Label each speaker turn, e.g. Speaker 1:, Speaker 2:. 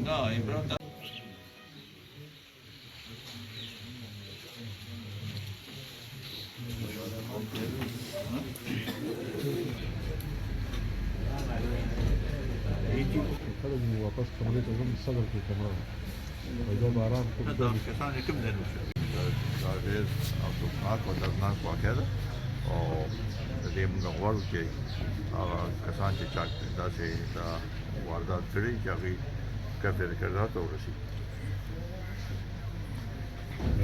Speaker 1: No, in pronto.
Speaker 2: الخرج من واقص كمالية أظن الصدر في كمان وإذا باران
Speaker 1: Então, que são de que me deram às vezes automático, automático qualquer, ou podemos não guardar que a Sanche Chak da se da guarda três já vi que a ver que já estou assim.